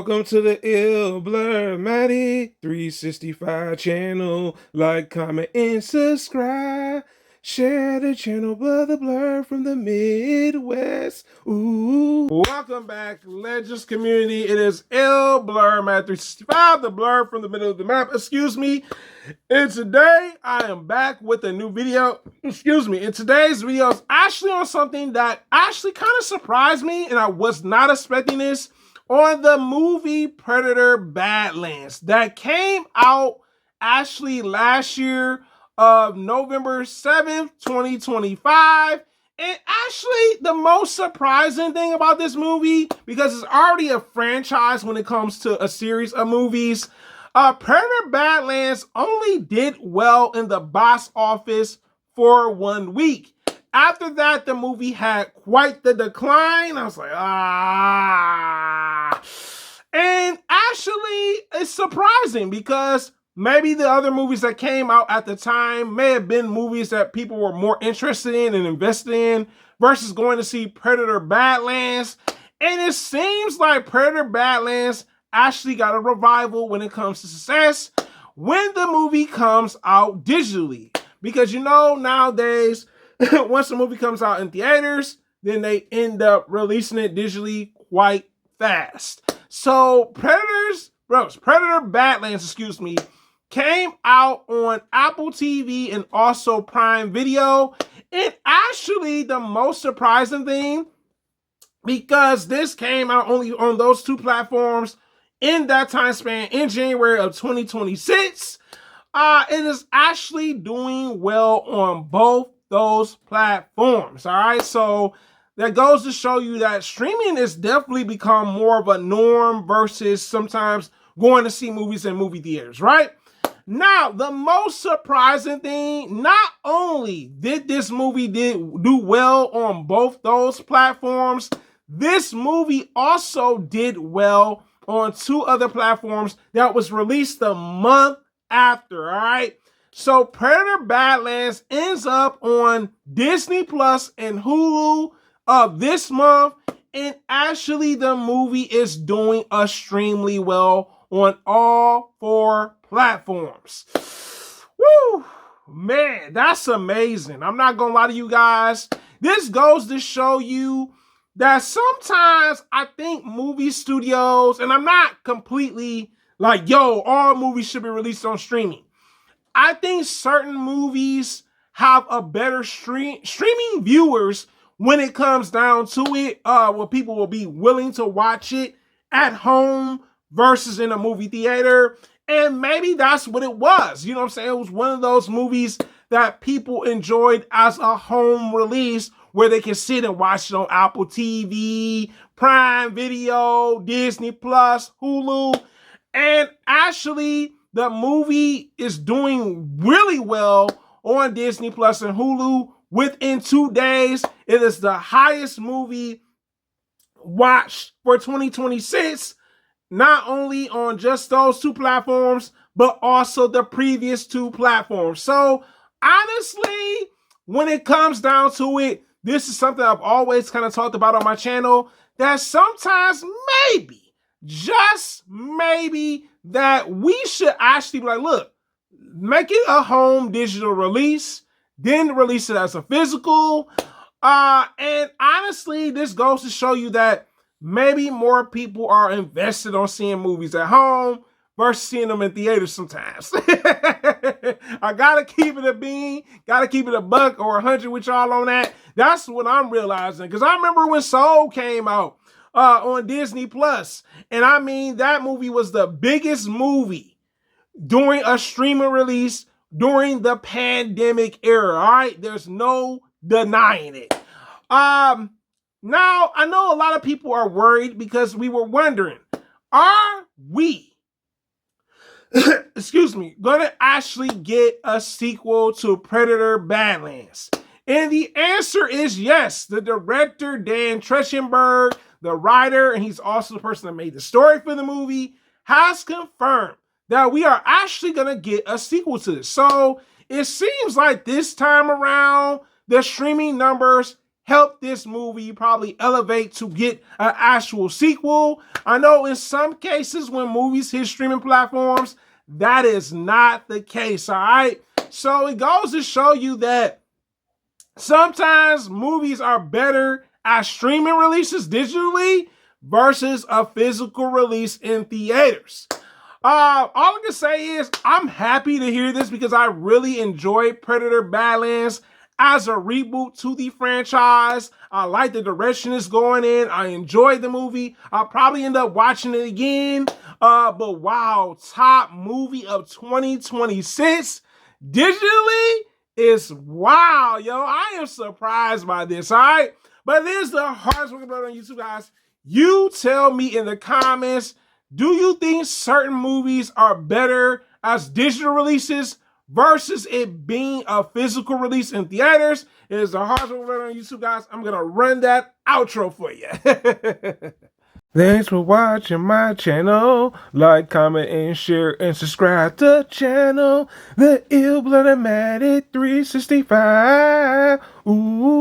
Welcome to the Ill Blur Matty 365 channel. Like, comment, and subscribe. Share the channel, Brother Blur from the Midwest. Ooh. Welcome back, Legends community. It is Ill Blur Matty 365, the blur from the middle of the map. Excuse me. And today I am back with a new video. Excuse me. And today's video is actually on something that actually kind of surprised me, and I was not expecting this. On the movie Predator Badlands that came out actually last year of November 7th, 2025. And actually the most surprising thing about this movie, because it's already a franchise when it comes to a series of movies, Predator Badlands only did well in the box office for 1 week. After that, the movie had quite the decline. I was like, And actually, it's surprising because maybe the other movies that came out at the time may have been movies that people were more interested in and invested in versus going to see Predator Badlands. And it seems like Predator Badlands actually got a revival when it comes to success when the movie comes out digitally. Because you know, nowadays, once the movie comes out in theaters, then they end up releasing it digitally quite fast. So Predator Badlands, came out on Apple TV and also Prime Video. And actually the most surprising thing, because this came out only on those two platforms in that time span in January of 2026, it is actually doing well on both those platforms. All right, so that goes to show you that streaming has definitely become more of a norm versus sometimes going to see movies in movie theaters, right? Now, the most surprising thing, not only did this movie do well on both those platforms, this movie also did well on two other platforms that was released a month after, all right? So Predator Badlands ends up on Disney Plus and Hulu this month, and actually the movie is doing extremely well on all four platforms. Woo! Man, that's amazing. I'm not gonna lie to you guys. This goes to show you that sometimes I think movie studios, and I'm not completely like, yo, all movies should be released on streaming. I think certain movies have a better streaming viewers when it comes down to it, where people will be willing to watch it at home versus in a movie theater. And maybe that's what it was. You know what I'm saying? It was one of those movies that people enjoyed as a home release where they can sit and watch it on Apple TV, Prime Video, Disney Plus, Hulu. And actually, the movie is doing really well on Disney Plus and Hulu. Within 2 days, it is the highest movie watched for 2026, not only on just those two platforms, but also the previous two platforms. So honestly, when it comes down to it, this is something I've always kind of talked about on my channel, that sometimes maybe, just maybe, that we should actually be like, look, make it a home digital release, then release it as a physical. And honestly, this goes to show you that maybe more people are invested on seeing movies at home versus seeing them in theaters sometimes. I gotta keep it a bean, gotta keep it a buck or 100 with y'all on that. That's what I'm realizing. Because I remember when Soul came out on Disney Plus, and I mean, that movie was the biggest movie during a streaming release during the pandemic era. All right, there's no denying it. Now I know a lot of people are worried because we were wondering, are we gonna actually get a sequel to Predator Badlands? And the answer is yes. The director, Dan Trachtenberg, the writer, and he's also the person that made the story for the movie, has confirmed that we are actually gonna get a sequel to this. So it seems like this time around, the streaming numbers help this movie probably elevate to get an actual sequel. I know in some cases when movies hit streaming platforms, that is not the case, all right? So it goes to show you that sometimes movies are better at streaming releases digitally versus a physical release in theaters. All I can say is I'm happy to hear this because I really enjoyed Predator Badlands as a reboot to the franchise. I like the direction it's going in. I enjoyed the movie. I'll probably end up watching it again. But wow, top movie of 2026 digitally is wow, yo. I am surprised by this, all right? But it is the hardest working brother on YouTube, guys. You tell me in the comments, do you think certain movies are better as digital releases versus it being a physical release in theaters? It is the hardest working brother on YouTube, guys. I'm going to run that outro for you. Thanks for watching my channel. Like, comment, and share, and subscribe to the channel. The Ill-Blooded 365. Ooh.